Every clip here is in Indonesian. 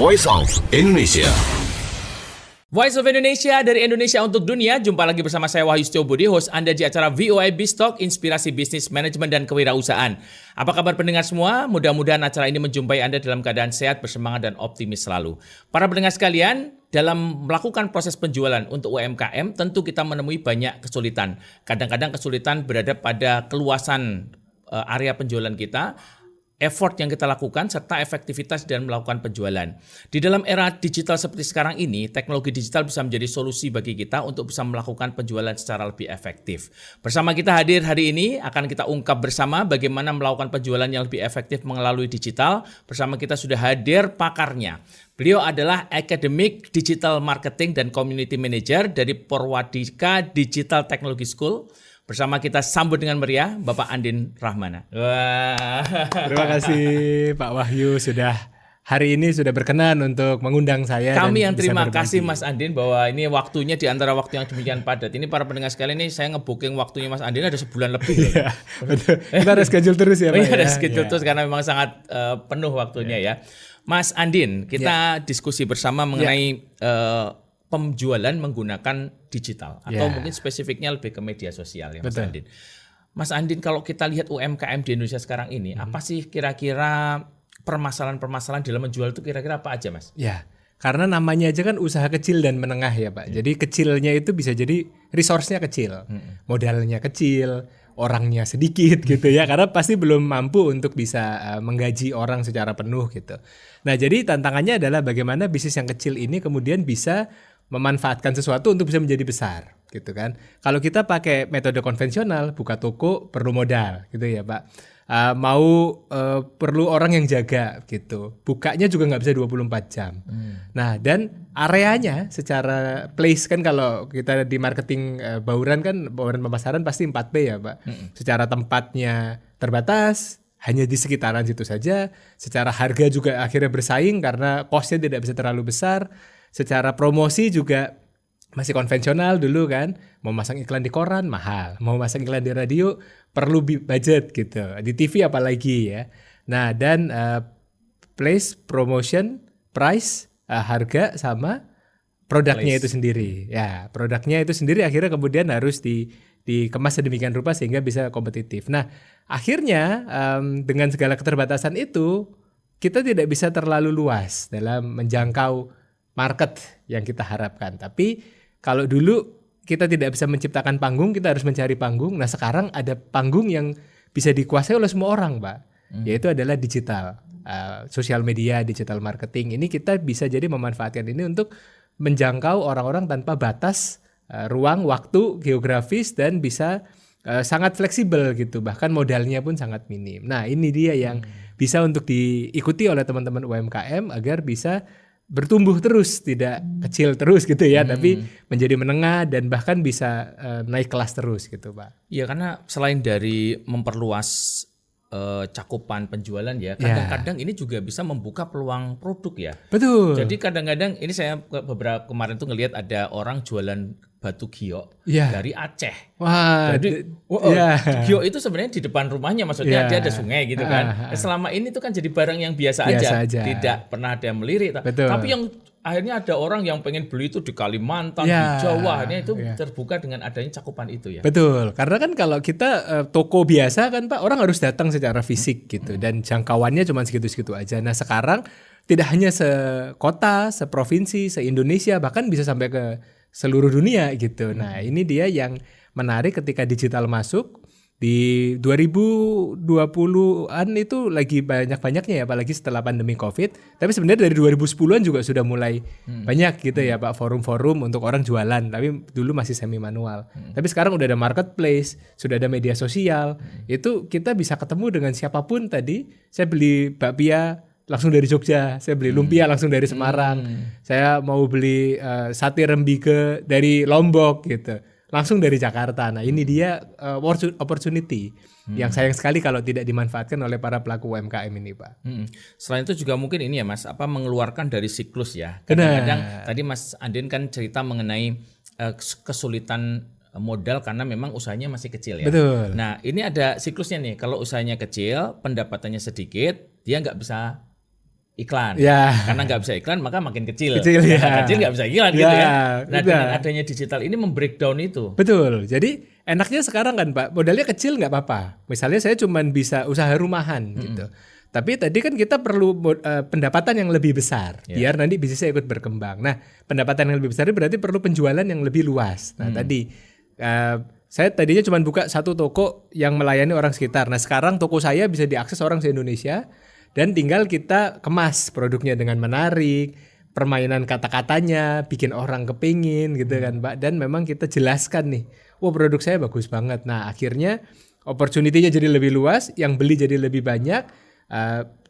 Voice of Indonesia. Voice of Indonesia dari Indonesia untuk dunia. Jumpa lagi bersama saya Wahyu Setiobudi, host Anda di acara VOA Biztalk, Inspirasi Bisnis, Manajemen, dan Kewirausahaan. Apa kabar pendengar semua? Mudah-mudahan acara ini menjumpai Anda dalam keadaan sehat, bersemangat, dan optimis selalu. Para pendengar sekalian, dalam melakukan proses penjualan untuk UMKM, tentu kita menemui banyak kesulitan. Kadang-kadang kesulitan berada pada keluasan area penjualan kita, effort yang kita lakukan, serta efektivitas dalam melakukan penjualan. Di dalam era digital seperti sekarang ini, teknologi digital bisa menjadi solusi bagi kita untuk bisa melakukan penjualan secara lebih efektif. Bersama kita hadir hari ini, akan kita ungkap bersama bagaimana melakukan penjualan yang lebih efektif melalui digital. Bersama kita sudah hadir pakarnya. Beliau adalah Academic Digital Marketing dan Community Manager dari Purwadika Digital Technology School. Bersama kita sambut dengan meriah Bapak Andin Rahmana. Wah. Terima kasih Pak Wahyu hari ini sudah berkenan untuk mengundang saya. Kami yang terima kasih Mas Andin bahwa ini waktunya di antara waktu yang demikian padat. Ini para pendengar sekalian, ini saya ngebooking waktunya Mas Andin ada sebulan lebih. Iya, betul. Kita ada schedule terus ya Pak. Iya, ada schedule terus karena memang sangat penuh waktunya ya. Mas Andin, kita diskusi bersama mengenai penjualan menggunakan digital atau mungkin spesifiknya lebih ke media sosial ya Mas Andin. Mas Andin, kalau kita lihat UMKM di Indonesia sekarang ini, apa sih kira-kira permasalahan-permasalahan dalam menjual itu kira-kira apa aja Mas? Ya, karena namanya aja kan usaha kecil dan menengah ya Pak. Jadi kecilnya itu bisa jadi resource-nya kecil, modalnya kecil, orangnya sedikit gitu ya, karena pasti belum mampu untuk bisa menggaji orang secara penuh gitu. Nah, jadi tantangannya adalah bagaimana bisnis yang kecil ini kemudian bisa memanfaatkan sesuatu untuk bisa menjadi besar gitu kan. Kalau kita pakai metode konvensional, buka toko perlu modal gitu ya Pak. Perlu orang yang jaga gitu. Bukanya juga nggak bisa 24 jam. Nah, dan areanya secara place kan, kalau kita di marketing bauran pemasaran pasti 4P ya Pak. Secara tempatnya terbatas, hanya di sekitaran situ saja. Secara harga juga akhirnya bersaing karena cost-nya tidak bisa terlalu besar. Secara promosi juga masih konvensional dulu kan. Mau masang iklan di koran mahal, mau masang iklan di radio perlu budget gitu. Di TV apalagi ya. Nah, dan place, promotion, price, harga sama produknya itu sendiri. Ya, produknya itu sendiri akhirnya kemudian harus dikemas sedemikian rupa sehingga bisa kompetitif. Nah, akhirnya dengan segala keterbatasan itu kita tidak bisa terlalu luas dalam menjangkau market yang kita harapkan. Tapi kalau dulu kita tidak bisa menciptakan panggung, kita harus mencari panggung. Nah, sekarang ada panggung yang bisa dikuasai oleh semua orang, Pak. Yaitu adalah digital, sosial media, digital marketing. Ini kita bisa jadi memanfaatkan ini untuk menjangkau orang-orang tanpa batas ruang, waktu, geografis, dan bisa sangat fleksibel gitu. Bahkan modalnya pun sangat minim. Nah, ini dia yang bisa untuk diikuti oleh teman-teman UMKM agar bisa bertumbuh terus, tidak kecil terus gitu ya, tapi menjadi menengah dan bahkan bisa naik kelas terus gitu Pak. Iya, karena selain dari memperluas cakupan penjualan ya, kadang-kadang ini juga bisa membuka peluang produk ya. Betul. Jadi kadang-kadang ini saya beberapa kemarin tuh ngelihat ada orang jualan batu giok dari Aceh. Wah. Jadi giok itu sebenarnya di depan rumahnya, maksudnya dia ada sungai gitu kan. Selama ini tuh kan jadi barang yang biasa aja, tidak pernah ada yang melirik. Betul. Tapi yang akhirnya ada orang yang pengen beli itu di Kalimantan, di Jawa, ini itu terbuka dengan adanya cakupan itu ya. Betul, karena kan kalau kita toko biasa kan Pak, orang harus datang secara fisik gitu dan jangkauannya cuma segitu-segitu aja. Nah, sekarang tidak hanya sekota, seprovinsi, se-Indonesia, bahkan bisa sampai ke seluruh dunia gitu. Nah, ini dia yang menarik ketika digital masuk. Di 2020-an itu lagi banyak-banyaknya ya, apalagi setelah pandemi Covid. Tapi sebenarnya dari 2010-an juga sudah mulai banyak gitu ya Pak, forum-forum untuk orang jualan. Tapi dulu masih semi manual. Tapi sekarang udah ada marketplace, sudah ada media sosial. Itu kita bisa ketemu dengan siapapun tadi. Saya beli bakpia langsung dari Jogja, saya beli lumpia langsung dari Semarang. Saya mau beli sate rembige dari Lombok gitu. Langsung dari Jakarta. Nah, ini dia opportunity yang sayang sekali kalau tidak dimanfaatkan oleh para pelaku UMKM ini, Pak. Selain itu juga mungkin ini ya Mas, mengeluarkan dari siklus ya. Kadang-kadang tadi Mas Andin kan cerita mengenai kesulitan modal karena memang usahanya masih kecil ya. Betul. Nah, ini ada siklusnya nih. Kalau usahanya kecil, pendapatannya sedikit, dia nggak bisa iklan. Ya. Karena nggak bisa iklan maka makin kecil. Kecil, Karena ya. kecil nggak bisa iklan gitu Ya, kan. Nah udah. dengan adanya digital ini membreakdown itu. Betul. Jadi enaknya sekarang kan Pak, modalnya kecil nggak apa-apa. Misalnya saya cuma bisa usaha rumahan gitu. Tapi tadi kan kita perlu pendapatan yang lebih besar biar nanti bisnisnya ikut berkembang. Nah, pendapatan yang lebih besar itu berarti perlu penjualan yang lebih luas. Nah, tadi saya tadinya cuma buka satu toko yang melayani orang sekitar. Nah, sekarang toko saya bisa diakses orang se-Indonesia dan tinggal kita kemas produknya dengan menarik, permainan kata-katanya, bikin orang kepingin gitu kan, Pak. Dan memang kita jelaskan nih, wah produk saya bagus banget. Nah, akhirnya opportunity-nya jadi lebih luas, yang beli jadi lebih banyak,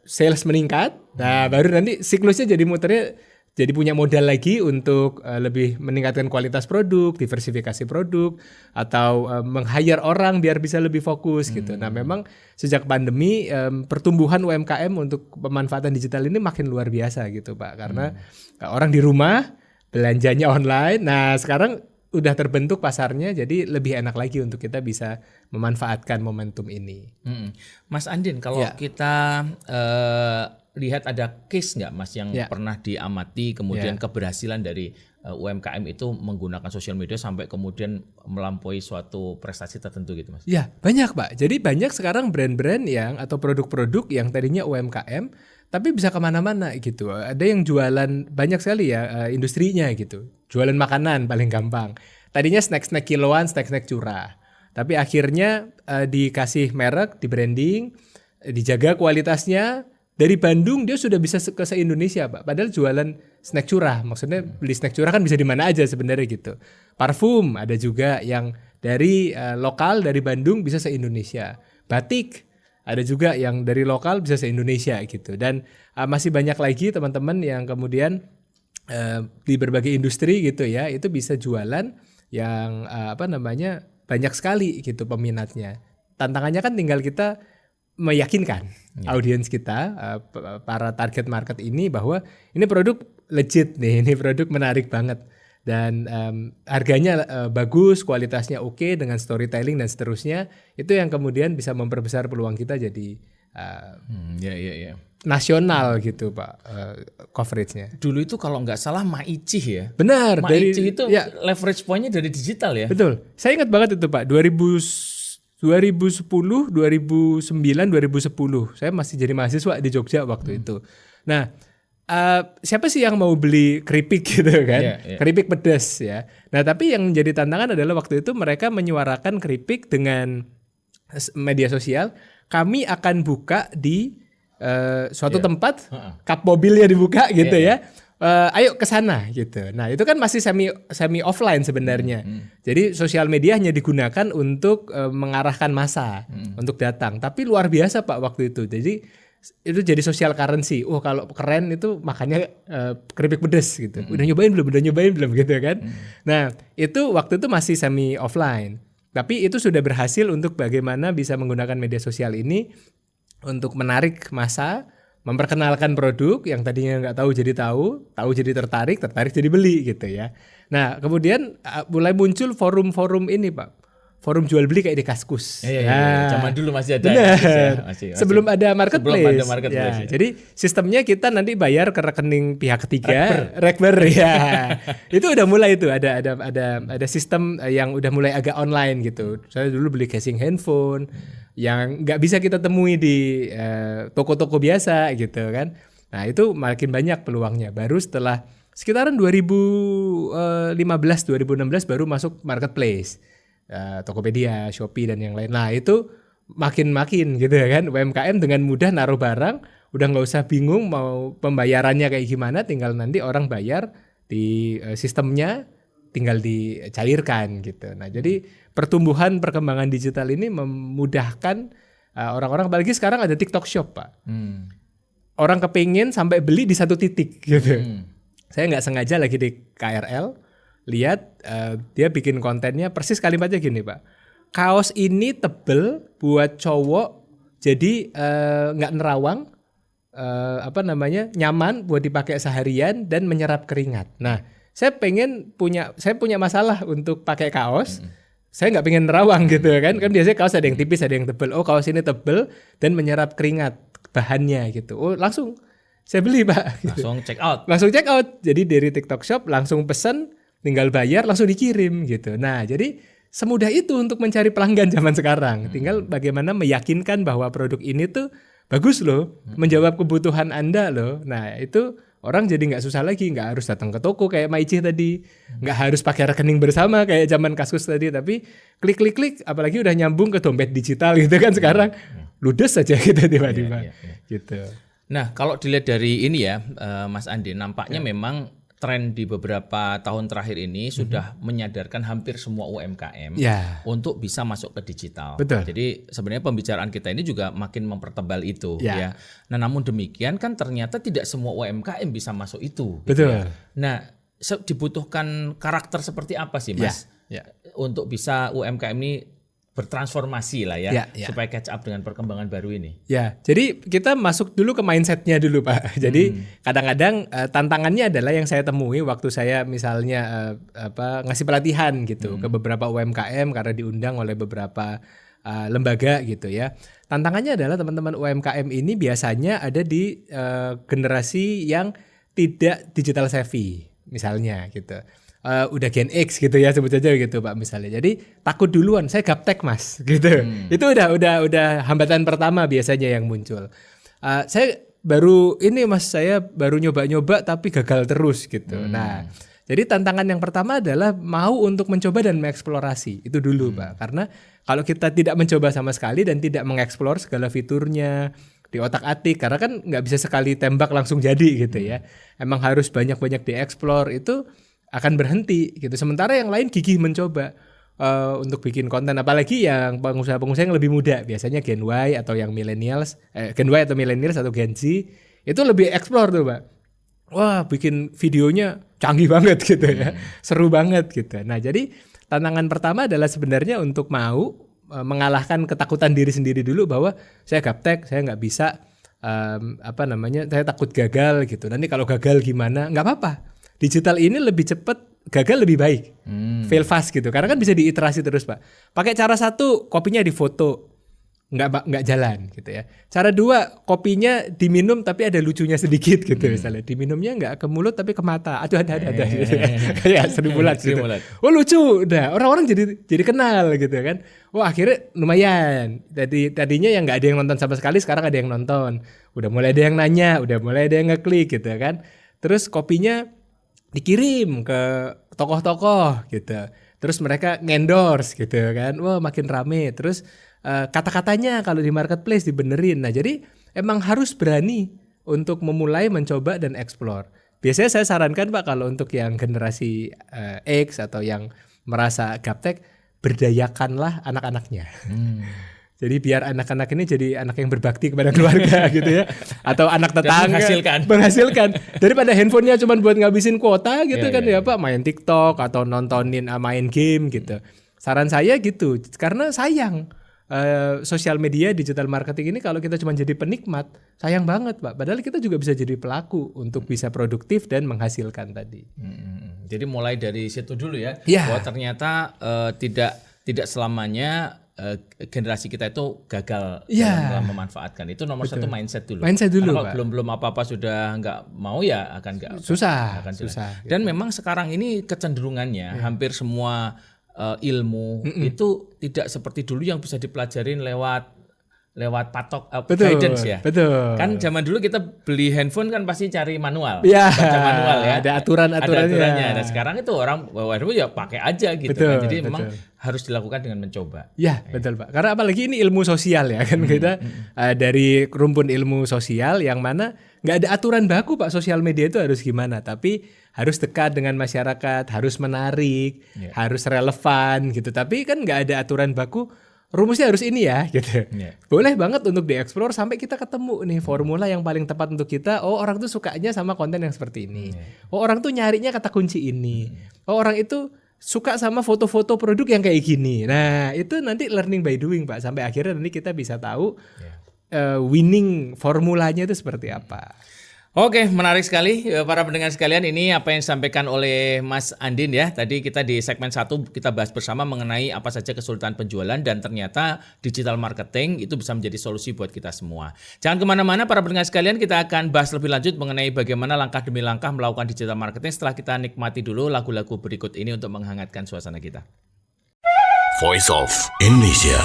sales meningkat. Nah, baru nanti siklusnya jadi muternya jadi punya modal lagi untuk lebih meningkatkan kualitas produk, diversifikasi produk, atau meng-hire orang biar bisa lebih fokus gitu. Nah, memang sejak pandemi pertumbuhan UMKM untuk pemanfaatan digital ini makin luar biasa gitu, Pak. Karena orang di rumah, belanjanya online. Nah, sekarang udah terbentuk pasarnya, jadi lebih enak lagi untuk kita bisa memanfaatkan momentum ini. Mas Andin, kalau kita lihat ada case nggak Mas yang pernah diamati kemudian keberhasilan dari UMKM itu menggunakan sosial media sampai kemudian melampaui suatu prestasi tertentu gitu Mas? Ya banyak Pak, jadi banyak sekarang brand-brand yang atau produk-produk yang tadinya UMKM tapi bisa kemana-mana gitu. Ada yang jualan banyak sekali ya industrinya gitu, jualan makanan paling gampang. Tadinya snack-snack kiloan, snack-snack curah. Tapi akhirnya dikasih merek, di branding, dijaga kualitasnya. Dari Bandung dia sudah bisa ke se-Indonesia Pak. Padahal jualan snack curah. Maksudnya beli snack curah kan bisa di mana aja sebenarnya gitu. Parfum ada juga yang dari lokal dari Bandung bisa se-Indonesia. Batik ada juga yang dari lokal bisa se-Indonesia gitu. Dan masih banyak lagi teman-teman yang kemudian di berbagai industri gitu ya, itu bisa jualan yang banyak sekali gitu peminatnya. Tantangannya kan tinggal kita meyakinkan audiens kita, para target market ini bahwa ini produk legit nih, ini produk menarik banget dan harganya bagus, kualitasnya oke dengan storytelling dan seterusnya. Itu yang kemudian bisa memperbesar peluang kita jadi nasional gitu Pak, coveragenya. Dulu itu kalau nggak salah Maicih ya. Benar. Maicih itu leverage point-nya dari digital ya. Betul. Saya ingat banget itu Pak, 2010, 2009, 2010. Saya masih jadi mahasiswa di Jogja waktu itu. Nah, siapa sih yang mau beli keripik gitu kan? Keripik pedas ya. Nah, tapi yang menjadi tantangan adalah waktu itu mereka menyuarakan keripik dengan media sosial. Kami akan buka di suatu tempat, kap mobilnya dibuka gitu ya. Ayo ke sana gitu. Nah, itu kan masih semi offline sebenarnya. Jadi sosial media hanya digunakan untuk mengarahkan massa untuk datang. Tapi luar biasa Pak waktu itu. Jadi itu jadi social currency. Oh, kalau keren itu makannya keripik pedas gitu. Udah nyobain belum gitu kan. Nah, itu waktu itu masih semi offline. Tapi itu sudah berhasil untuk bagaimana bisa menggunakan media sosial ini untuk menarik massa, memperkenalkan produk yang tadinya nggak tahu jadi tahu jadi tertarik jadi beli gitu ya. Nah kemudian mulai muncul forum-forum ini Pak, forum jual beli kayak di Kaskus. Zaman dulu masih ada. Masih. Sebelum ada marketplace. Ya. Jadi sistemnya kita nanti bayar ke rekening pihak ketiga, Rekber ya. Itu udah mulai itu ada sistem yang udah mulai agak online gitu. Saya dulu beli casing handphone yang nggak bisa kita temui di toko-toko biasa gitu kan. Nah itu makin banyak peluangnya. Baru setelah sekitaran 2015-2016 baru masuk marketplace, Tokopedia, Shopee dan yang lain. Nah itu makin gitu kan. UMKM dengan mudah naruh barang, udah nggak usah bingung mau pembayarannya kayak gimana. Tinggal nanti orang bayar di sistemnya, tinggal dicairkan gitu. Nah jadi perkembangan digital ini memudahkan orang-orang, apalagi sekarang ada TikTok Shop Pak. Orang kepingin sampai beli di satu titik gitu. Saya nggak sengaja lagi di KRL, lihat dia bikin kontennya persis kalimatnya gini Pak. Kaos ini tebel buat cowok, jadi nggak nerawang, nyaman buat dipakai seharian dan menyerap keringat. Nah saya punya masalah untuk pakai kaos. Saya nggak pengen nerawang gitu kan biasanya kaos ada yang tipis ada yang tebel. Oh kaos ini tebel dan menyerap keringat bahannya gitu. Oh langsung saya beli Pak. Langsung check out. Langsung check out. Jadi dari TikTok Shop langsung pesen, tinggal bayar, langsung dikirim gitu. Nah, jadi semudah itu untuk mencari pelanggan zaman sekarang. Tinggal bagaimana meyakinkan bahwa produk ini tuh bagus loh, menjawab kebutuhan Anda loh. Nah, itu orang jadi nggak susah lagi, nggak harus datang ke toko kayak Maici tadi, nggak harus pakai rekening bersama kayak zaman Kaskus tadi, tapi klik, apalagi udah nyambung ke dompet digital gitu kan sekarang, ludes saja gitu tiba-tiba, gitu. Nah, kalau dilihat dari ini ya, Mas Andi, nampaknya memang tren di beberapa tahun terakhir ini sudah menyadarkan hampir semua UMKM untuk bisa masuk ke digital. Betul. Jadi sebenarnya pembicaraan kita ini juga makin mempertebal itu ya. Nah, namun demikian kan ternyata tidak semua UMKM bisa masuk itu. Betul. Gitu ya. Nah, dibutuhkan karakter seperti apa sih, Mas? Untuk bisa UMKM ini bertransformasi lah ya, supaya catch up dengan perkembangan baru ini. Ya, jadi kita masuk dulu ke mindsetnya dulu Pak. Jadi kadang-kadang tantangannya adalah yang saya temui waktu saya misalnya ngasih pelatihan gitu ke beberapa UMKM karena diundang oleh beberapa lembaga gitu ya. Tantangannya adalah teman-teman UMKM ini biasanya ada di generasi yang tidak digital savvy misalnya gitu. Udah Gen X gitu ya sebut aja gitu Pak misalnya. Jadi takut duluan, saya gaptek Mas gitu. Itu udah hambatan pertama biasanya yang muncul. Saya baru ini Mas, saya baru nyoba-nyoba tapi gagal terus gitu. Nah, jadi tantangan yang pertama adalah mau untuk mencoba dan mengeksplorasi. Itu dulu Pak. Karena kalau kita tidak mencoba sama sekali dan tidak mengeksplor segala fiturnya di otak-atik, karena kan nggak bisa sekali tembak langsung jadi gitu ya. Emang harus banyak-banyak dieksplor, itu akan berhenti gitu. Sementara yang lain gigih mencoba untuk bikin konten, apalagi yang pengusaha-pengusaha yang lebih muda, biasanya Gen Y atau yang millennials, Gen Y atau millennials atau Gen Z, itu lebih explore tuh Pak. Wah, bikin videonya canggih banget gitu ya, seru banget gitu. Nah, jadi tantangan pertama adalah sebenarnya untuk mau mengalahkan ketakutan diri sendiri dulu bahwa saya gaptek, saya nggak bisa, saya takut gagal gitu. Nanti kalau gagal gimana? Nggak apa-apa. Digital ini lebih cepat, gagal lebih baik, fail fast gitu. Karena kan bisa diiterasi terus Pak. Pakai cara satu, kopinya difoto, nggak jalan gitu ya. Cara dua, kopinya diminum tapi ada lucunya sedikit gitu misalnya. Diminumnya nggak ke mulut tapi ke mata. Aduh ada gitu. Kayak Seribu Bulat gitu. Oh lucu, udah orang-orang jadi kenal gitu kan. Wah akhirnya lumayan. Tadinya yang nggak ada yang nonton sama sekali, sekarang ada yang nonton. Udah mulai ada yang nanya, udah mulai ada yang ngeklik gitu kan. Terus kopinya dikirim ke tokoh-tokoh gitu. Terus mereka ngendorse gitu kan. Wah makin rame. Terus kata-katanya kalau di marketplace dibenerin. Nah jadi emang harus berani untuk memulai mencoba dan explore. Biasanya saya sarankan Pak kalau untuk yang generasi X atau yang merasa gaptek, berdayakanlah anak-anaknya. Jadi biar anak-anak ini jadi anak yang berbakti kepada keluarga gitu ya. Atau anak tetangga menghasilkan. Daripada handphonenya cuma buat ngabisin kuota gitu ya Pak. Main TikTok atau nontonin main game gitu. Saran saya gitu. Karena sayang sosial media, digital marketing ini kalau kita cuma jadi penikmat, sayang banget Pak. Padahal kita juga bisa jadi pelaku untuk bisa produktif dan menghasilkan tadi. Jadi mulai dari situ dulu ya. Bahwa ternyata tidak selamanya generasi kita itu gagal dalam memanfaatkan. Itu nomor satu, mindset dulu. Kalau belum apa-apa sudah nggak mau ya akan nggak susah. Dan memang sekarang ini kecenderungannya hampir semua ilmu itu tidak seperti dulu yang bisa dipelajarin lewat patok guidance ya. Betul. Kan zaman dulu kita beli handphone kan pasti cari manual. Baca manual ya. Ada aturannya. Nah, sekarang itu orang bawa handphone ya pakai aja gitu kan. Jadi memang harus dilakukan dengan mencoba. Ya, betul Pak. Karena apalagi ini ilmu sosial ya kan, kita dari rumpun ilmu sosial yang mana nggak ada aturan baku Pak, sosial media itu harus gimana, tapi harus dekat dengan masyarakat, harus menarik, harus relevan gitu. Tapi kan nggak ada aturan baku, rumusnya harus ini ya gitu. Boleh banget untuk dieksplor sampai kita ketemu nih formula yang paling tepat untuk kita. Oh orang tuh sukanya sama konten yang seperti ini. Oh orang tuh nyarinya kata kunci ini. Oh orang itu suka sama foto-foto produk yang kayak gini. Nah itu nanti learning by doing Pak. Sampai akhirnya nanti kita bisa tahu winning formulanya itu seperti apa. Oke, menarik sekali para pendengar sekalian. Ini apa yang disampaikan oleh Mas Andin ya. Tadi kita di segmen 1 kita bahas bersama mengenai apa saja kesulitan penjualan dan ternyata digital marketing itu bisa menjadi solusi buat kita semua. Jangan kemana-mana para pendengar sekalian, kita akan bahas lebih lanjut mengenai bagaimana langkah demi langkah melakukan digital marketing setelah kita nikmati dulu lagu-lagu berikut ini untuk menghangatkan suasana kita. Voice of Indonesia.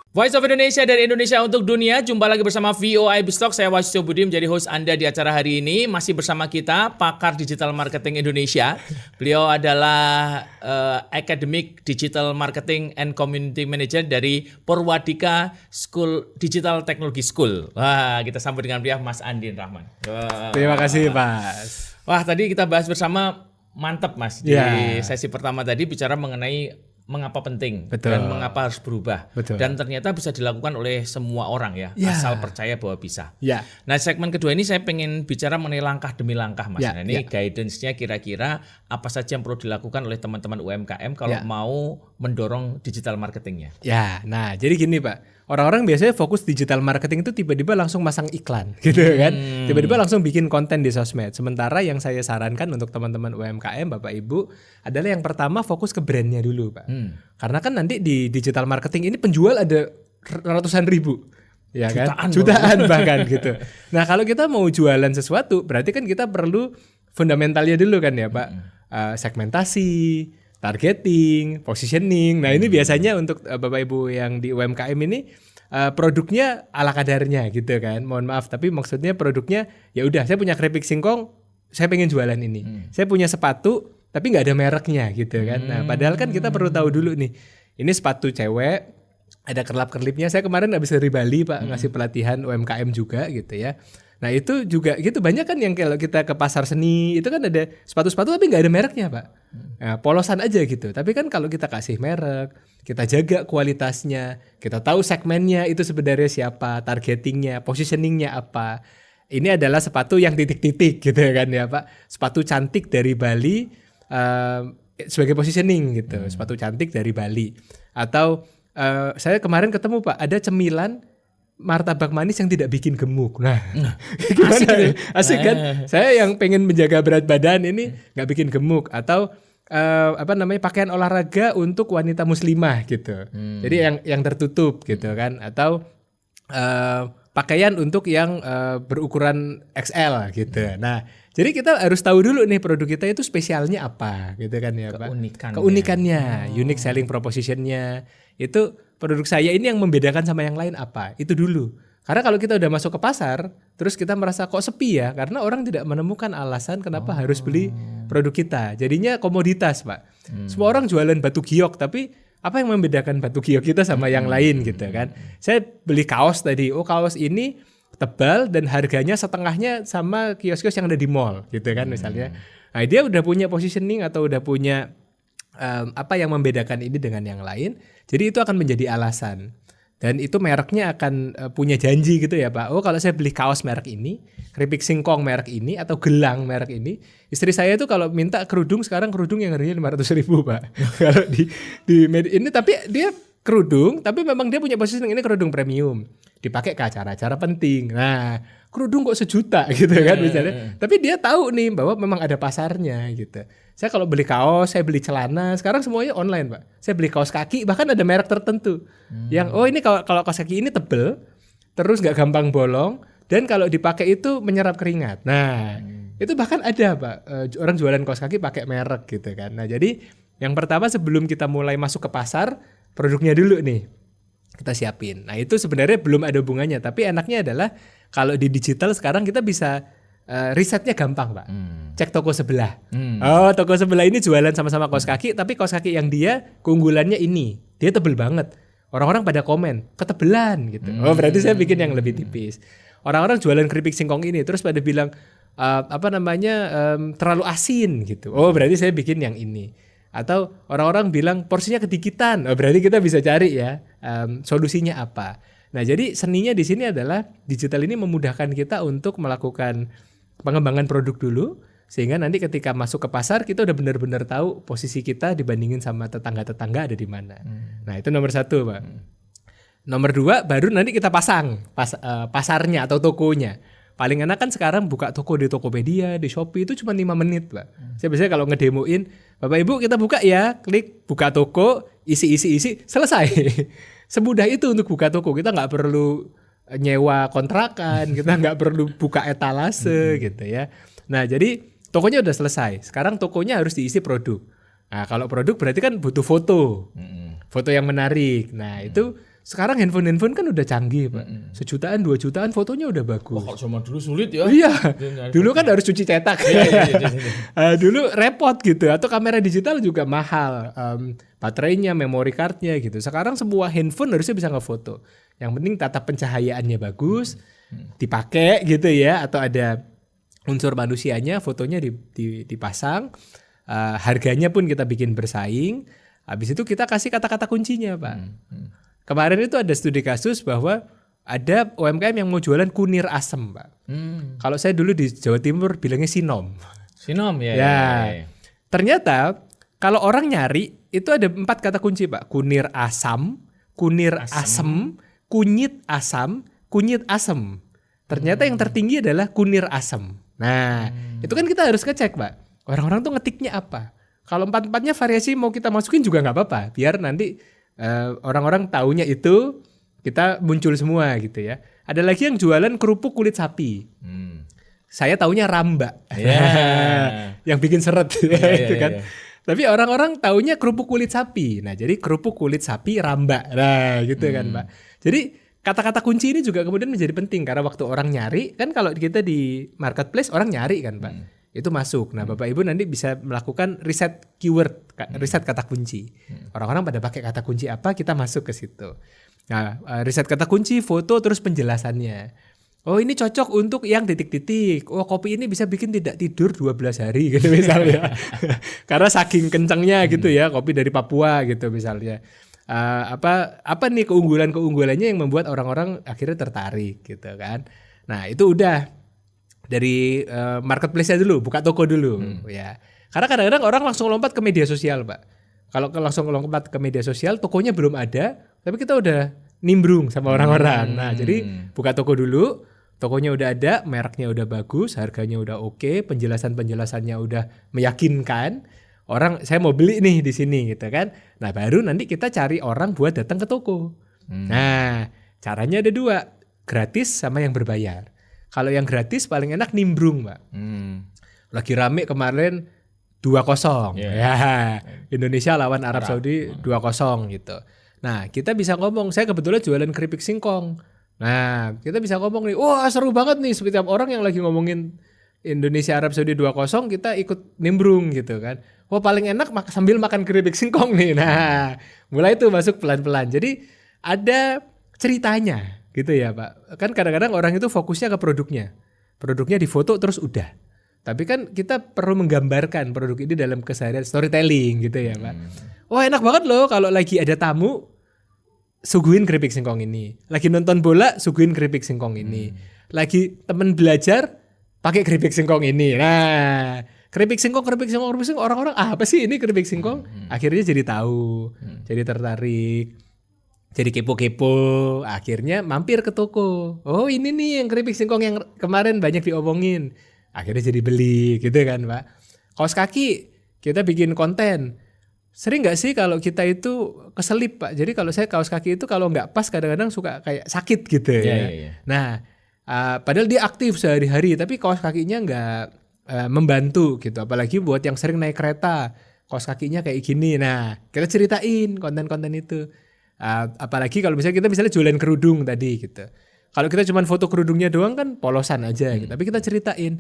Voice of Indonesia dari Indonesia untuk dunia. Jumpa lagi bersama VOI Bistalk. Saya Wahyustio Budi menjadi host Anda di acara hari ini. Masih bersama kita pakar digital marketing Indonesia. Beliau adalah Academic Digital Marketing and Community Manager dari Purwadika School Digital Technology School. Wah, kita sambut dengan beliau Mas Andin Rahman. Wah. Terima kasih, Mas. Wah, tadi kita bahas bersama mantap, Mas. Di sesi pertama tadi bicara mengenai mengapa penting. Betul. Dan mengapa harus berubah. Betul. Dan ternyata bisa dilakukan oleh semua orang ya, asal percaya bahwa bisa. Ya. Nah, segmen kedua ini saya pengen bicara mengenai langkah demi langkah, Mas. Ya, Nah, ini guidance-nya kira-kira apa saja yang perlu dilakukan oleh teman-teman UMKM kalau mau mendorong digital marketingnya. Ya, nah jadi gini Pak, orang-orang biasanya fokus digital marketing itu tiba-tiba langsung masang iklan gitu kan, tiba-tiba langsung bikin konten di sosmed. Sementara yang saya sarankan untuk teman-teman UMKM, Bapak Ibu, adalah yang pertama fokus ke brandnya dulu Pak. Karena kan nanti di digital marketing ini penjual ada ratusan ribu. Ya kan? Jutaan bahkan gitu. Nah kalau kita mau jualan sesuatu, berarti kan kita perlu fundamentalnya dulu kan ya Pak. Segmentasi, targeting, positioning. Nah ini biasanya untuk Bapak Ibu yang di UMKM ini produknya ala kadarnya gitu kan. Mohon maaf tapi maksudnya produknya ya udah saya punya keripik singkong, saya pengen jualan ini. Saya punya sepatu tapi nggak ada mereknya gitu kan. Nah padahal kan kita perlu tahu dulu nih. Ini sepatu cewek, ada kerlap-kerlipnya. Saya kemarin habis dari Bali Pak ngasih pelatihan UMKM juga gitu ya. Nah itu juga gitu, banyak kan yang kalau kita ke pasar seni itu kan ada sepatu-sepatu tapi nggak ada mereknya Pak. Nah, polosan aja gitu. Tapi kan kalau kita kasih merek, kita jaga kualitasnya, kita tahu segmennya itu sebenarnya siapa, targetingnya, positioningnya apa. Ini adalah sepatu yang titik-titik gitu kan ya Pak. Sepatu cantik dari Bali sebagai positioning gitu. Sepatu cantik dari Bali. Atau saya kemarin ketemu Pak, ada cemilan martabak manis yang tidak bikin gemuk. Nah, gimana? Asik kan? Saya yang pengen menjaga berat badan ini nggak bikin gemuk. Atau pakaian olahraga untuk wanita muslimah gitu. Jadi yang tertutup gitu kan. Atau pakaian untuk yang berukuran XL gitu. Nah, jadi kita harus tahu dulu nih produk kita itu spesialnya apa gitu kan ya Pak. Keunikannya, unique selling propositionnya. Itu produk saya ini yang membedakan sama yang lain apa? Itu dulu. Karena kalau kita udah masuk ke pasar, terus kita merasa kok sepi ya, karena orang tidak menemukan alasan kenapa harus beli produk kita. Jadinya komoditas, Pak. Semua orang jualan batu giok, tapi apa yang membedakan batu giok kita sama yang lain gitu kan? Saya beli kaos tadi, kaos ini tebal dan harganya setengahnya sama kios-kios yang ada di mall gitu kan misalnya. Nah, dia udah punya positioning atau udah punya apa yang membedakan ini dengan yang lain. Jadi itu akan menjadi alasan. Dan itu mereknya akan punya janji gitu ya Pak. Kalau saya beli kaos merek ini, keripik singkong merek ini, atau gelang merek ini, istri saya itu kalau minta kerudung, sekarang kerudung yang harganya 500.000 Pak. Kalau di ini tapi dia kerudung, tapi memang dia punya positioning ini kerudung premium. Dipakai ke acara-acara penting. Nah, kerudung kok sejuta gitu kan misalnya. Tapi dia tahu nih bahwa memang ada pasarnya gitu. Saya kalau beli kaos, saya beli celana, sekarang semuanya online Pak. Saya beli kaos kaki, bahkan ada merek tertentu. Yang ini kalau kaos kaki ini tebel, terus nggak gampang bolong, dan kalau dipakai itu menyerap keringat. Nah, itu bahkan ada Pak, orang jualan kaos kaki pakai merek gitu kan. Nah, jadi yang pertama sebelum kita mulai masuk ke pasar, produknya dulu nih kita siapin. Nah, itu sebenarnya belum ada hubungannya, tapi enaknya adalah kalau di digital sekarang kita bisa risetnya gampang Pak. Cek toko sebelah. Toko sebelah ini jualan sama-sama kaos kaki, tapi kaos kaki yang dia keunggulannya ini, dia tebel banget. Orang-orang pada komen, ketebelan gitu. Berarti saya bikin yang lebih tipis. Orang-orang jualan keripik singkong ini terus pada bilang terlalu asin gitu. Berarti saya bikin yang ini. Atau orang-orang bilang porsinya kedikitan. Berarti kita bisa cari ya solusinya apa. Nah, jadi seninya di sini adalah digital ini memudahkan kita untuk melakukan pengembangan produk dulu, sehingga nanti ketika masuk ke pasar kita udah benar-benar tahu posisi kita dibandingin sama tetangga-tetangga ada di mana. Nah, itu nomor satu Pak. Nomor 2 baru nanti kita pasang pasarnya atau tokonya. Paling enak kan sekarang buka toko di Tokopedia, di Shopee itu cuma 5 menit, Pak. Saya biasanya kalau ngedemoin, Bapak Ibu kita buka ya, klik buka toko, isi, selesai. Semudah itu untuk buka toko. Kita nggak perlu nyewa kontrakan, kita nggak perlu buka etalase gitu ya. Nah jadi tokonya udah selesai. Sekarang tokonya harus diisi produk. Nah kalau produk berarti kan butuh foto, foto yang menarik. Nah itu sekarang handphone kan udah canggih, Pak. 1 jutaan, 2 jutaan fotonya udah bagus. Kalau zaman dulu sulit ya. Iya, dulu kan harus cuci cetak. Dulu repot gitu. Atau kamera digital juga mahal. Baterainya, memory cardnya gitu. Sekarang semua handphone harusnya bisa ngefoto. Yang penting tata pencahayaannya bagus, dipakai gitu ya. Atau ada unsur manusianya, fotonya dipasang. Harganya pun kita bikin bersaing. Habis itu kita kasih kata-kata kuncinya, Pak. Kemarin itu ada studi kasus bahwa ada UMKM yang mau jualan kunir asem, Pak. Kalau saya dulu di Jawa Timur bilangnya sinom. Sinom ya. Ternyata kalau orang nyari itu ada 4 kata kunci, Pak. Kunir asam, kunir asem, kunyit asam, kunyit asem. Ternyata yang tertinggi adalah kunir asem. Nah, itu kan kita harus ngecek, Pak. Orang-orang tuh ngetiknya apa? Kalau 4-4-nya variasi mau kita masukin juga nggak apa-apa. Biar nanti orang-orang taunya itu kita muncul semua gitu ya. Ada lagi yang jualan kerupuk kulit sapi. Saya taunya ramba. Yang bikin seret itu kan. Tapi orang-orang taunya kerupuk kulit sapi. Nah, jadi kerupuk kulit sapi ramba. Nah, gitu kan, Pak. Jadi kata-kata kunci ini juga kemudian menjadi penting karena waktu orang nyari kan kalau kita di marketplace orang nyari kan, Pak. Itu masuk. Nah, Bapak Ibu nanti bisa melakukan riset keyword, riset kata kunci. Orang-orang pada pakai kata kunci apa, kita masuk ke situ. Nah, riset kata kunci, foto, terus penjelasannya. Oh, ini cocok untuk yang titik-titik. Oh, kopi ini bisa bikin tidak tidur 12 hari gitu misalnya. Karena saking kencangnya gitu ya, kopi dari Papua gitu misalnya. Apa nih keunggulannya yang membuat orang-orang akhirnya tertarik gitu kan. Nah, itu udah dari marketplace-nya dulu, buka toko dulu ya. Karena kadang-kadang orang langsung lompat ke media sosial, Pak. Kalau langsung lompat ke media sosial, tokonya belum ada, tapi kita udah nimbrung sama orang-orang. Nah, jadi buka toko dulu, tokonya udah ada, mereknya udah bagus, harganya udah oke, penjelasannya udah meyakinkan. Orang saya mau beli nih di sini gitu kan. Nah, baru nanti kita cari orang buat datang ke toko. Nah, caranya ada 2, gratis sama yang berbayar. Kalau yang gratis paling enak nimbrung, Mbak. Lagi rame kemarin 2-0. Ya, Indonesia lawan Arab Saudi 2-0 gitu. Nah, kita bisa ngomong, saya kebetulan jualan keripik singkong. Nah, kita bisa ngomong nih, wah seru banget nih, setiap orang yang lagi ngomongin Indonesia Arab Saudi 2-0 kita ikut nimbrung gitu kan. Wah paling enak sambil makan keripik singkong nih. Nah, mulai itu masuk pelan-pelan. Jadi ada ceritanya. Gitu ya, Pak. Kan kadang-kadang orang itu fokusnya ke produknya. Produknya difoto terus udah. Tapi kan kita perlu menggambarkan produk ini dalam keseharian, storytelling gitu ya, Pak. Wah, enak banget loh kalau lagi ada tamu suguhin keripik singkong ini. Lagi nonton bola suguhin keripik singkong ini. Lagi temen belajar pakai keripik singkong ini. Nah, keripik singkong orang-orang apa sih ini keripik singkong? Akhirnya jadi tahu, jadi tertarik. Jadi kepo-kepo, akhirnya mampir ke toko. Oh ini nih yang keripik singkong yang kemarin banyak diomongin. Akhirnya jadi beli gitu kan, Pak. Kaos kaki kita bikin konten. Sering gak sih kalau kita itu keselip, Pak? Jadi kalau saya kaos kaki itu kalau gak pas kadang-kadang suka kayak sakit gitu ya. Nah padahal dia aktif sehari-hari tapi kaos kakinya gak membantu gitu. Apalagi buat yang sering naik kereta, kaos kakinya kayak gini. Nah kita ceritain konten-konten itu. Apalagi kalau misalnya jualan kerudung tadi gitu. Kalau kita cuma foto kerudungnya doang kan polosan aja gitu. Tapi kita ceritain,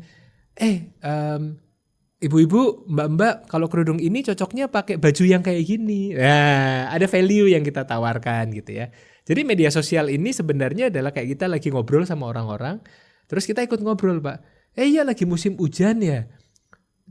ibu-ibu, mbak-mbak, kalau kerudung ini cocoknya pakai baju yang kayak gini. Nah, ada value yang kita tawarkan gitu ya. Jadi media sosial ini sebenarnya adalah kayak kita lagi ngobrol sama orang-orang, terus kita ikut ngobrol, Pak. Iya lagi musim hujan ya.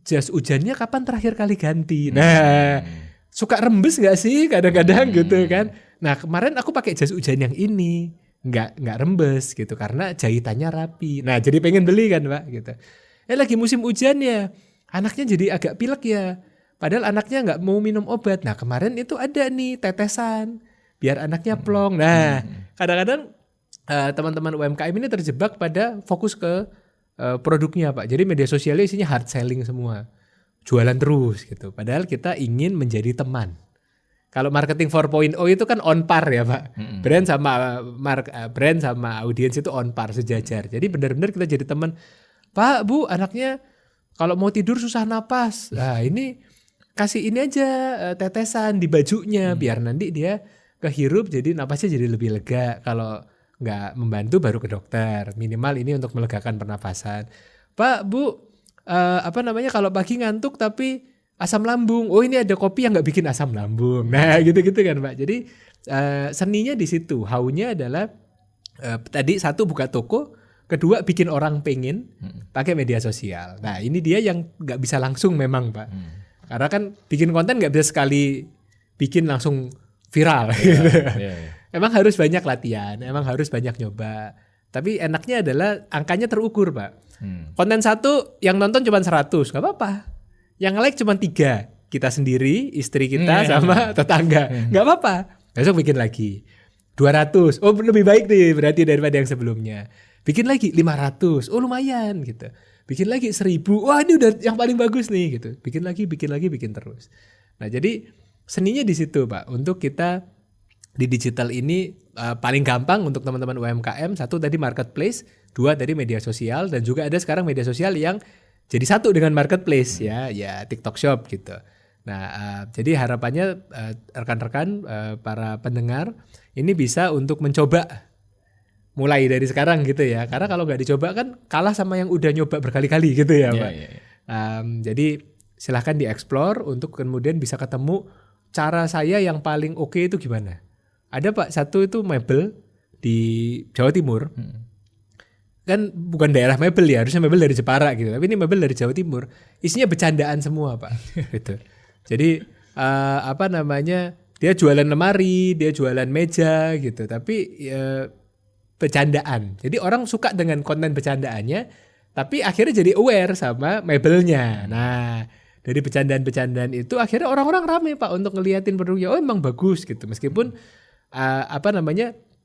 Jas hujannya kapan terakhir kali ganti? Nah, suka rembes nggak sih kadang-kadang gitu kan? Nah kemarin aku pakai jas hujan yang ini nggak rembes gitu karena jahitannya rapi. Nah jadi pengen beli kan, Pak gitu. Lagi musim hujan ya, anaknya jadi agak pilek ya. Padahal anaknya nggak mau minum obat. Nah kemarin itu ada nih tetesan. biar anaknya plong. Nah, kadang-kadang teman-teman UMKM ini terjebak pada fokus ke produknya Pak. Jadi media sosialnya isinya hard selling semua. Jualan terus gitu. Padahal kita ingin menjadi teman. Kalau marketing 4.0 itu kan on par ya Pak. Brand sama audiens itu on par, sejajar. Jadi benar-benar kita jadi teman. Pak, Bu, anaknya kalau mau tidur susah napas. Nah, ini kasih ini aja tetesan di bajunya biar nanti dia kehirup jadi napasnya jadi lebih lega. Kalau nggak membantu baru ke dokter. Minimal ini untuk melegakan pernafasan. Pak, Bu, kalau pagi ngantuk tapi asam lambung. Oh, ini ada kopi yang nggak bikin asam lambung. Nah, gitu-gitu kan, Pak. Jadi seninya di situ. Haunya adalah tadi satu buka toko, kedua bikin orang pengen pakai media sosial. Nah, ini dia yang nggak bisa langsung memang, Pak. Karena kan bikin konten nggak bisa sekali bikin langsung viral. Emang harus banyak latihan, emang harus banyak nyoba. Tapi enaknya adalah angkanya terukur, Pak. Konten satu yang nonton cuma 100, gak apa-apa. Yang like cuma 3, kita sendiri, istri kita sama tetangga, gak apa-apa. Besok bikin lagi 200, oh lebih baik nih berarti daripada yang sebelumnya. Bikin lagi 500, oh lumayan gitu. Bikin lagi 1000, wah ini udah yang paling bagus nih gitu. Bikin lagi, bikin terus. Nah jadi seninya di situ Pak, untuk kita di digital ini paling gampang untuk teman-teman UMKM. Satu tadi marketplace, 2 tadi media sosial, dan juga ada sekarang media sosial yang jadi satu dengan marketplace ya TikTok Shop gitu. Nah jadi harapannya rekan-rekan para pendengar ini bisa untuk mencoba mulai dari sekarang gitu ya. Karena kalau nggak dicoba kan kalah sama yang udah nyoba berkali-kali gitu ya Pak. Jadi silahkan dieksplor untuk kemudian bisa ketemu cara saya yang paling oke itu gimana. Ada Pak, satu itu mebel di Jawa Timur. Kan bukan daerah mebel ya, harusnya mebel dari Jepara gitu. Tapi ini mebel dari Jawa Timur. Isinya bercandaan semua Pak. Gitu. Jadi dia jualan lemari, dia jualan meja gitu. Tapi bercandaan. Jadi orang suka dengan konten bercandaannya, tapi akhirnya jadi aware sama mebelnya. Nah, dari bercandaan-bercandaan itu akhirnya orang-orang rame Pak untuk ngeliatin produknya. Oh emang bagus gitu. Meskipun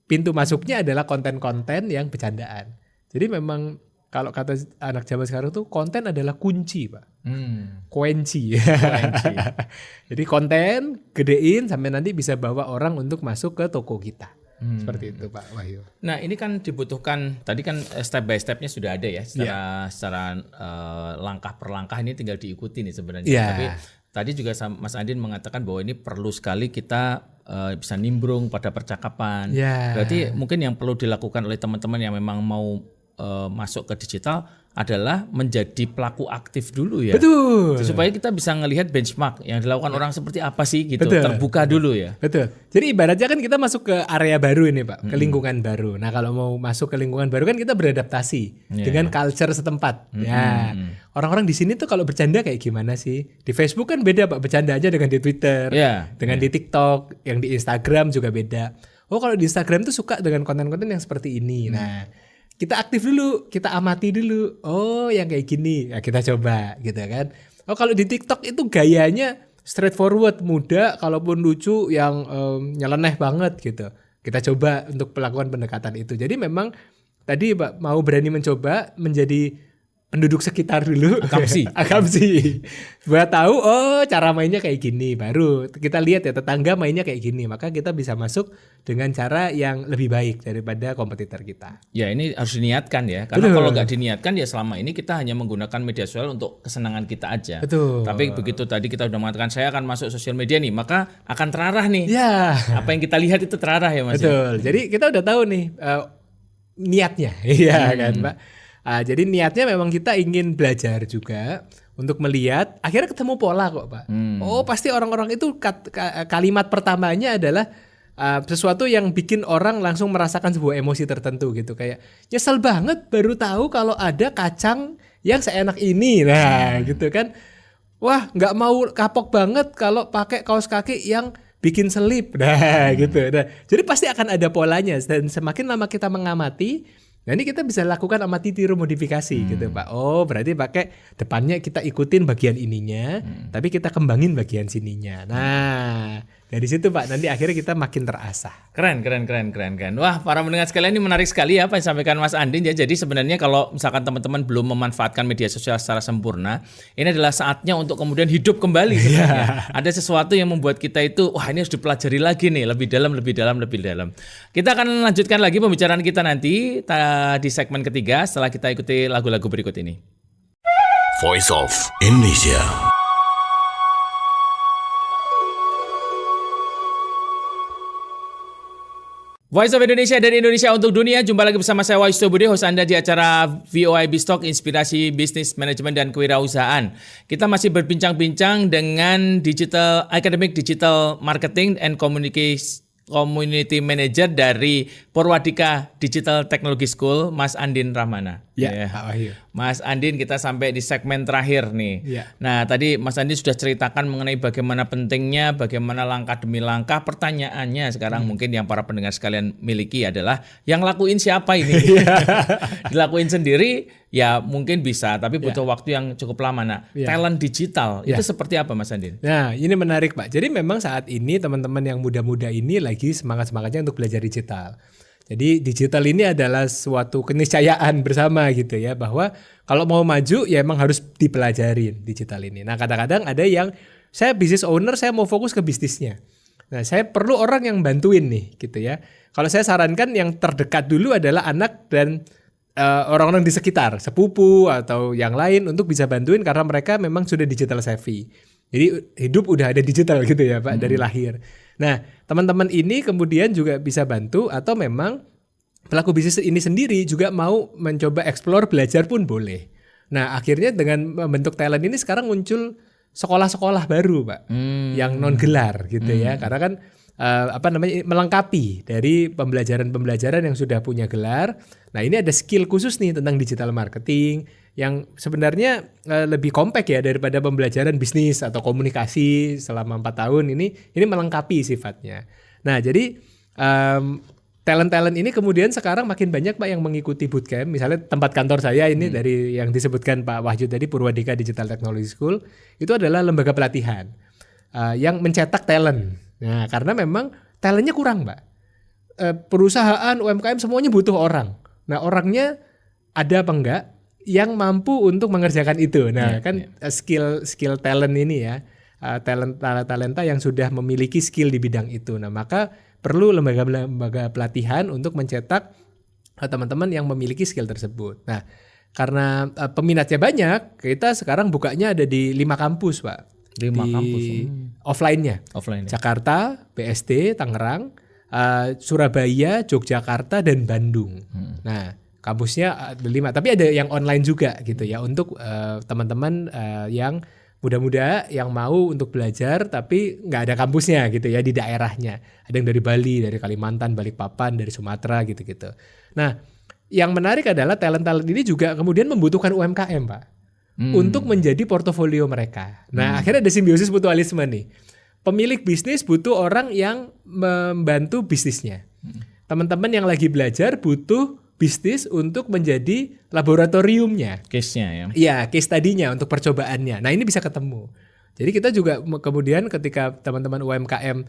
pintu masuknya adalah konten-konten yang bercandaan. Jadi memang kalau kata anak zaman sekarang tuh konten adalah kunci Pak. Kunci. Jadi konten gedein sampai nanti bisa bawa orang untuk masuk ke toko kita. Seperti itu Pak Wahyu. Nah ini kan dibutuhkan, tadi kan step by stepnya sudah ada ya, secara langkah per langkah ini tinggal diikuti nih sebenarnya. Tapi tadi juga Mas Andin mengatakan bahwa ini perlu sekali kita bisa nimbrung pada percakapan. Berarti mungkin yang perlu dilakukan oleh teman-teman yang memang mau masuk ke digital adalah menjadi pelaku aktif dulu ya. Betul. Supaya kita bisa ngelihat benchmark yang dilakukan orang seperti apa sih gitu. Betul. Terbuka dulu ya. Betul. Jadi ibaratnya kan kita masuk ke area baru ini Pak, ke lingkungan baru. Nah kalau mau masuk ke lingkungan baru kan kita beradaptasi dengan culture setempat. Orang-orang di sini tuh kalau bercanda kayak gimana sih? Di Facebook kan beda Pak bercandanya dengan di Twitter, dengan di TikTok, yang di Instagram juga beda. Oh kalau di Instagram tuh suka dengan konten-konten yang seperti ini. Nah kita aktif dulu, kita amati dulu. Oh, yang kayak gini, ya kita coba, gitu kan. Oh, kalau di TikTok itu gayanya straightforward, muda, kalaupun lucu, yang nyeleneh banget, gitu. Kita coba untuk melakukan pendekatan itu. Jadi memang tadi Pak mau berani mencoba menjadi penduduk sekitar dulu. Akamsi. Buat tahu, oh cara mainnya kayak gini. Baru kita lihat ya tetangga mainnya kayak gini. Maka kita bisa masuk dengan cara yang lebih baik daripada kompetitor kita. Ya ini harus diniatkan ya. Karena kalau nggak diniatkan ya selama ini kita hanya menggunakan media sosial untuk kesenangan kita aja. Betul. Tapi begitu tadi kita udah mengatakan saya akan masuk sosial media nih. Maka akan terarah nih. Ya. Apa yang kita lihat itu terarah ya Mas. Betul. Jadi kita udah tahu nih niatnya. Iya kan Pak. Jadi niatnya memang kita ingin belajar juga untuk melihat, akhirnya ketemu pola kok Pak. Oh pasti orang-orang itu kalimat pertamanya adalah sesuatu yang bikin orang langsung merasakan sebuah emosi tertentu gitu. Kayak nyesel banget baru tahu kalau ada kacang yang seenak ini. Nah gitu kan. Wah gak mau kapok banget kalau pakai kaos kaki yang bikin selip. Nah gitu. Nah, jadi pasti akan ada polanya. Dan semakin lama kita mengamati, nah ini kita bisa lakukan amati tiru modifikasi gitu Pak. Oh berarti pakai depannya kita ikutin bagian ininya, tapi kita kembangin bagian sininya. Nah Dari situ Pak, nanti akhirnya kita makin terasah. Keren. Wah, para pendengar sekalian, ini menarik sekali ya apa yang disampaikan Mas Andin ya. Jadi sebenarnya kalau misalkan teman-teman belum memanfaatkan media sosial secara sempurna, ini adalah saatnya untuk kemudian hidup kembali sebenarnya. Ada sesuatu yang membuat kita itu, wah ini harus dipelajari lagi nih, lebih dalam. Kita akan lanjutkan lagi pembicaraan kita nanti di segmen ketiga setelah kita ikuti lagu-lagu berikut ini. Voice of Indonesia. Voice of Indonesia dari Indonesia untuk dunia. Jumpa lagi bersama saya Wahyu Budi, host Anda di acara VOI Bistock Inspirasi Bisnis Manajemen dan Kewirausahaan. Kita masih berbincang-bincang dengan Academic Digital Marketing and Community Manager dari Purwadika Digital Technology School, Mas Andin Rahmana. Ya, Pak Wahyu. Mas Andin, kita sampai di segmen terakhir nih. Ya. Nah, tadi Mas Andin sudah ceritakan mengenai bagaimana pentingnya, bagaimana langkah demi langkah. Pertanyaannya sekarang mungkin yang para pendengar sekalian miliki adalah, yang lakuin siapa ini? Dilakuin sendiri ya mungkin bisa, tapi butuh waktu yang cukup lama. Nah, talent digital itu seperti apa Mas Andin? Nah, ini menarik Pak. Jadi memang saat ini teman-teman yang muda-muda ini lagi semangat-semangatnya untuk belajar digital. Jadi digital ini adalah suatu keniscayaan bersama gitu ya, bahwa kalau mau maju ya emang harus dipelajarin digital ini. Nah, kadang-kadang ada yang saya business owner, saya mau fokus ke bisnisnya. Nah, saya perlu orang yang bantuin nih gitu ya. Kalau saya sarankan yang terdekat dulu adalah anak dan orang-orang di sekitar, sepupu atau yang lain untuk bisa bantuin karena mereka memang sudah digital savvy. Jadi hidup udah ada digital gitu ya Pak dari lahir. Nah, teman-teman ini kemudian juga bisa bantu atau memang pelaku bisnis ini sendiri juga mau mencoba explore, belajar pun boleh. Nah, akhirnya dengan membentuk talent ini sekarang muncul sekolah-sekolah baru Pak yang non gelar gitu ya. Karena kan melengkapi dari pembelajaran yang sudah punya gelar. Nah, ini ada skill khusus nih tentang digital marketing yang sebenarnya lebih kompak ya daripada pembelajaran bisnis atau komunikasi selama 4 tahun ini melengkapi sifatnya. Nah, jadi talent-talent ini kemudian sekarang makin banyak Pak yang mengikuti bootcamp. Misalnya tempat kantor saya ini dari yang disebutkan Pak Wahyu tadi, Purwadika Digital Technology School, itu adalah lembaga pelatihan yang mencetak talent. Nah, karena memang talentnya kurang Pak. Perusahaan, UMKM semuanya butuh orang. Nah, orangnya ada apa enggak yang mampu untuk mengerjakan itu. Nah, skill talent ini ya, talenta yang sudah memiliki skill di bidang itu. Nah, maka perlu lembaga pelatihan untuk mencetak teman-teman yang memiliki skill tersebut. Nah, karena peminatnya banyak, kita sekarang bukanya ada di 5 kampus, Pak. 5 kampus. Offline-nya. Jakarta, BSD, Tangerang, Surabaya, Yogyakarta, dan Bandung. Nah, kampusnya ada 5, tapi ada yang online juga gitu ya untuk teman-teman yang muda-muda yang mau untuk belajar tapi nggak ada kampusnya gitu ya di daerahnya. Ada yang dari Bali, dari Kalimantan, Balikpapan, dari Sumatera gitu-gitu. Nah, yang menarik adalah talent-talent ini juga kemudian membutuhkan UMKM, Pak, untuk menjadi portofolio mereka. Nah, akhirnya ada simbiosis mutualisme nih. Pemilik bisnis butuh orang yang membantu bisnisnya. Teman-teman yang lagi belajar butuh bisnis untuk menjadi laboratoriumnya. Case-nya ya. Iya, case tadinya untuk percobaannya. Nah, ini bisa ketemu. Jadi kita juga kemudian ketika teman-teman UMKM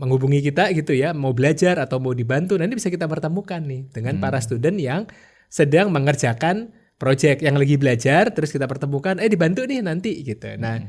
menghubungi kita gitu ya, mau belajar atau mau dibantu, nanti bisa kita pertemukan nih dengan para student yang sedang mengerjakan project yang lagi belajar, terus kita pertemukan, dibantu nih nanti gitu. Nah,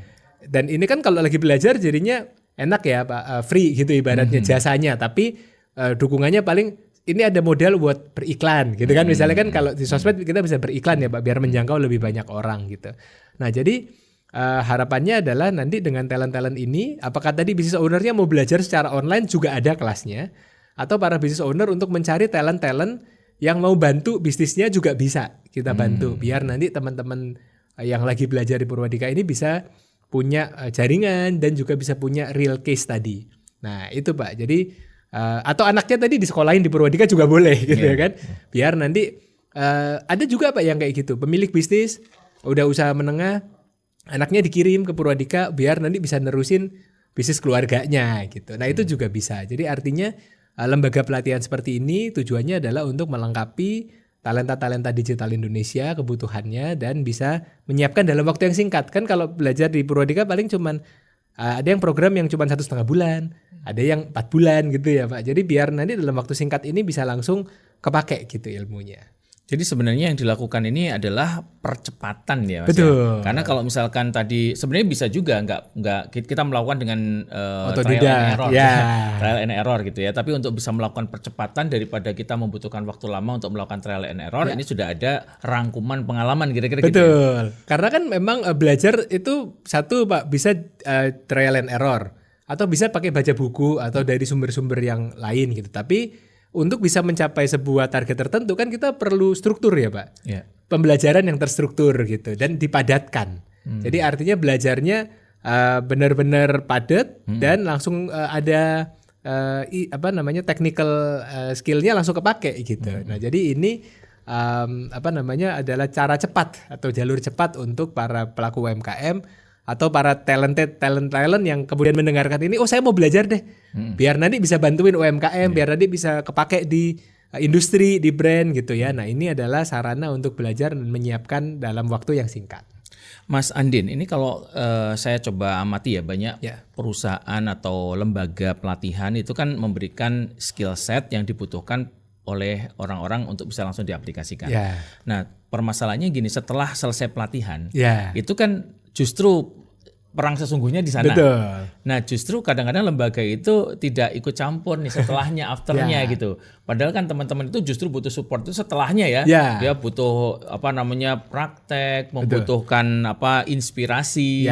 dan ini kan kalau lagi belajar jadinya enak ya Pak, free gitu ibaratnya jasanya, tapi dukungannya paling ini ada modal buat beriklan gitu kan. Misalnya kan kalau di sosmed kita bisa beriklan ya Pak, biar menjangkau lebih banyak orang gitu. Nah, jadi harapannya adalah nanti dengan talent-talent ini, apakah tadi business owner-nya mau belajar secara online juga ada kelasnya, atau para business owner untuk mencari talent-talent yang mau bantu bisnisnya juga bisa kita bantu, biar nanti teman-teman yang lagi belajar di Purwadika ini bisa punya jaringan dan juga bisa punya real case tadi. Nah, itu Pak. Jadi atau anaknya tadi di sekolahin di Purwadika juga boleh gitu ya kan. Biar nanti ada juga Pak yang kayak gitu. Pemilik bisnis udah usaha menengah, anaknya dikirim ke Purwadika biar nanti bisa nerusin bisnis keluarganya gitu. Nah, itu juga bisa. Jadi artinya lembaga pelatihan seperti ini tujuannya adalah untuk melengkapi talenta-talenta digital Indonesia kebutuhannya dan bisa menyiapkan dalam waktu yang singkat. Kan kalau belajar di Purwadika paling cuman ada yang program yang cuma 1,5 bulan, ada yang 4 bulan gitu ya Pak. Jadi biar nanti dalam waktu singkat ini bisa langsung kepake gitu ilmunya. Jadi sebenarnya yang dilakukan ini adalah percepatan ya Mas. Betul. Ya? Karena kalau misalkan tadi sebenarnya bisa juga nggak kita melakukan dengan Otodidak. trial and error, Ya. trial and error gitu ya. Tapi untuk bisa melakukan percepatan daripada kita membutuhkan waktu lama untuk melakukan trial and error, ini sudah ada rangkuman pengalaman kira-kira gitu. Ya? Betul. Karena kan memang belajar itu satu Pak bisa trial and error atau bisa pakai baca buku atau dari sumber-sumber yang lain gitu. Tapi untuk bisa mencapai sebuah target tertentu kan kita perlu struktur ya Pak. Ya. Pembelajaran yang terstruktur gitu dan dipadatkan. Jadi artinya belajarnya benar-benar padat dan langsung ada technical skillnya langsung kepake gitu. Nah jadi ini adalah cara cepat atau jalur cepat untuk para pelaku UMKM atau para talent yang kemudian mendengarkan ini, oh saya mau belajar deh, biar nanti bisa bantuin UMKM, biar nanti bisa kepake di industri, di brand gitu ya. Nah ini adalah sarana untuk belajar dan menyiapkan dalam waktu yang singkat. Mas Andin, ini kalau saya coba amati ya banyak perusahaan atau lembaga pelatihan itu kan memberikan skill set yang dibutuhkan oleh orang-orang untuk bisa langsung diaplikasikan. Ya. Nah permasalahannya gini, setelah selesai pelatihan, Ya. itu kan justru perang sesungguhnya di sana. Betul. Nah justru kadang-kadang lembaga itu tidak ikut campur nih setelahnya, afternya gitu. Padahal kan teman-teman itu justru butuh support itu setelahnya ya. Dia butuh praktek, membutuhkan inspirasi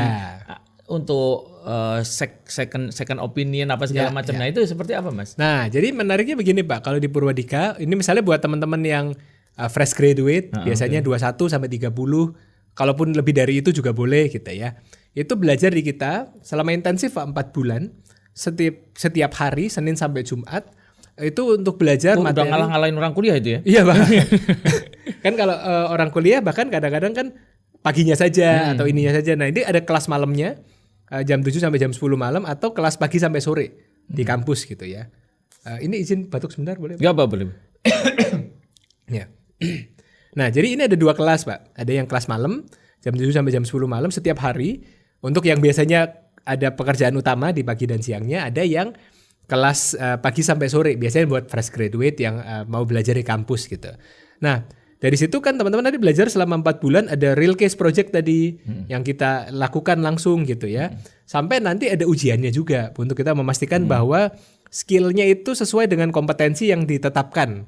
untuk second opinion segala macam. Nah itu seperti apa Mas? Nah jadi menariknya begini Pak, kalau di Purwadika ini misalnya buat teman-teman yang fresh graduate biasanya 21 sampai 30, kalaupun lebih dari itu juga boleh gitu ya. Itu belajar di kita selama intensif 4 bulan setiap hari Senin sampai Jumat itu untuk belajar materi. Udah ngalah-ngalahin orang kuliah itu ya? Iya Bang. Kan kalau orang kuliah bahkan kadang-kadang kan paginya saja atau ininya saja. Nah ini ada kelas malamnya jam 7 sampai jam 10 malam atau kelas pagi sampai sore di kampus gitu ya. Ini izin batuk sebentar boleh? Gak apa boleh. Ya. Nah jadi ini ada 2 kelas Pak. Ada yang kelas malam jam 7 sampai jam 10 malam setiap hari. Untuk yang biasanya ada pekerjaan utama di pagi dan siangnya, ada yang kelas pagi sampai sore. Biasanya buat fresh graduate yang mau belajar di kampus gitu. Nah dari situ kan teman-teman tadi belajar selama 4 bulan, ada real case project tadi yang kita lakukan langsung gitu ya. Sampai nanti ada ujiannya juga untuk kita memastikan bahwa skillnya itu sesuai dengan kompetensi yang ditetapkan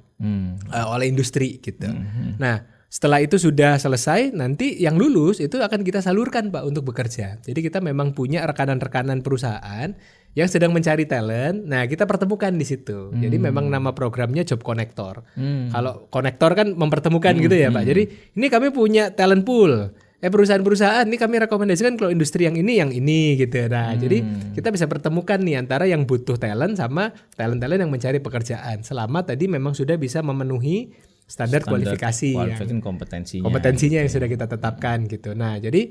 oleh industri gitu. Nah setelah itu sudah selesai, nanti yang lulus itu akan kita salurkan Pak untuk bekerja. Jadi kita memang punya rekanan-rekanan perusahaan yang sedang mencari talent. Nah kita pertemukan di situ. Jadi memang nama programnya Job Connector. Kalau konektor kan mempertemukan gitu ya Pak. Jadi ini kami punya talent pool. Perusahaan-perusahaan ini kami rekomendasikan kalau industri yang ini gitu. Nah jadi kita bisa pertemukan nih antara yang butuh talent sama talent-talent yang mencari pekerjaan. Selama tadi memang sudah bisa memenuhi standar kualifikasi kompetensinya yang sudah kita tetapkan gitu. Nah jadi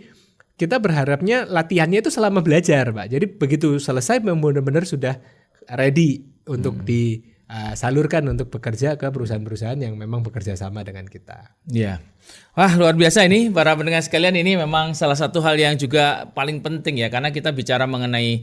kita berharapnya latihannya itu selama belajar Pak. Jadi begitu selesai benar-benar sudah ready untuk disalurkan untuk bekerja ke perusahaan-perusahaan yang memang bekerja sama dengan kita. Iya. Wah luar biasa ini para pendengar sekalian, ini memang salah satu hal yang juga paling penting ya, karena kita bicara mengenai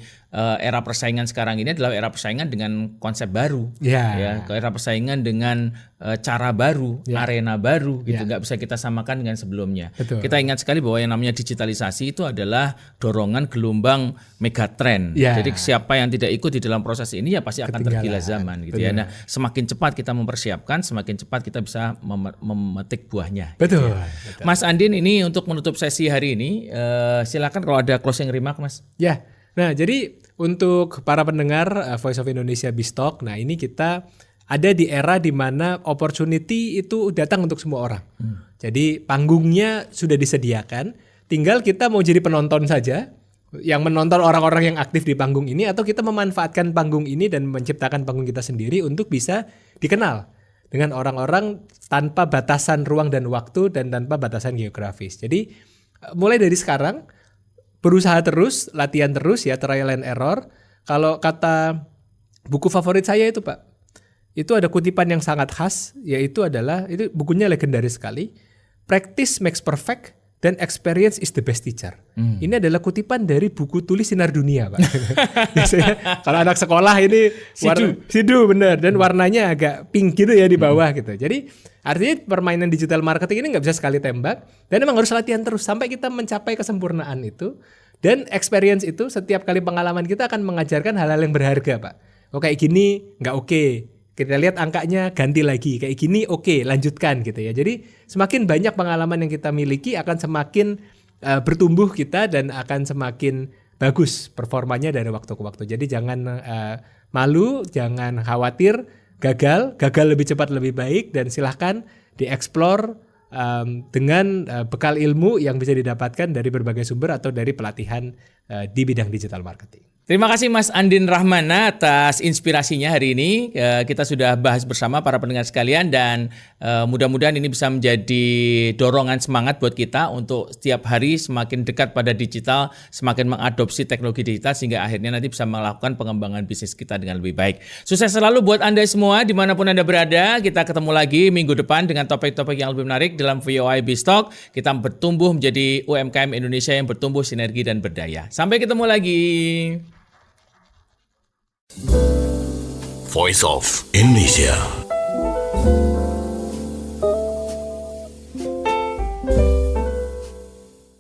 era persaingan sekarang ini adalah era persaingan dengan konsep baru, ya, era persaingan dengan cara baru, arena baru gitu, nggak bisa kita samakan dengan sebelumnya. Betul. Kita ingat sekali bahwa yang namanya digitalisasi itu adalah dorongan gelombang megatrend. Jadi siapa yang tidak ikut di dalam proses ini ya pasti akan tergila zaman gitu ya. Nah semakin cepat kita mempersiapkan, semakin cepat kita bisa memetik buahnya. Betul. Mas Andin, ini untuk menutup sesi hari ini, silakan kalau ada closing remark Mas. Ya, nah jadi untuk para pendengar Voice of Indonesia Bistalk, nah ini kita ada di era di mana opportunity itu datang untuk semua orang. Jadi panggungnya sudah disediakan, tinggal kita mau jadi penonton saja, yang menonton orang-orang yang aktif di panggung ini, atau kita memanfaatkan panggung ini dan menciptakan panggung kita sendiri untuk bisa dikenal dengan orang-orang tanpa batasan ruang dan waktu dan tanpa batasan geografis. Jadi mulai dari sekarang berusaha terus, latihan terus ya, trial and error. Kalau kata buku favorit saya itu Pak, itu ada kutipan yang sangat khas, yaitu adalah, itu bukunya legendaris sekali, practice makes perfect, dan experience is the best teacher. Ini adalah kutipan dari buku tulis Sinar Dunia, Pak. Biasanya kalau anak sekolah ini Sidu bener, dan warnanya agak pink gitu ya di bawah gitu. Jadi artinya permainan digital marketing ini nggak bisa sekali tembak, dan memang harus latihan terus sampai kita mencapai kesempurnaan itu. Dan experience itu setiap kali pengalaman kita akan mengajarkan hal-hal yang berharga, Pak. Oh kayak gini nggak oke. Kita lihat angkanya ganti lagi, kayak gini oke, lanjutkan gitu ya. Jadi semakin banyak pengalaman yang kita miliki akan semakin bertumbuh kita dan akan semakin bagus performanya dari waktu ke waktu. Jadi jangan malu, jangan khawatir gagal lebih cepat lebih baik, dan silahkan dieksplor dengan bekal ilmu yang bisa didapatkan dari berbagai sumber atau dari pelatihan di bidang digital marketing. Terima kasih Mas Andin Rahmana atas inspirasinya hari ini. Kita sudah bahas bersama para pendengar sekalian, dan mudah-mudahan ini bisa menjadi dorongan semangat buat kita untuk setiap hari semakin dekat pada digital, semakin mengadopsi teknologi digital sehingga akhirnya nanti bisa melakukan pengembangan bisnis kita dengan lebih baik. Sukses selalu buat Anda semua dimanapun Anda berada. Kita ketemu lagi minggu depan dengan topik-topik yang lebih menarik dalam VOA Biztalk. Kita bertumbuh menjadi UMKM Indonesia yang bertumbuh sinergi dan berdaya. Sampai ketemu lagi. Voice of Indonesia.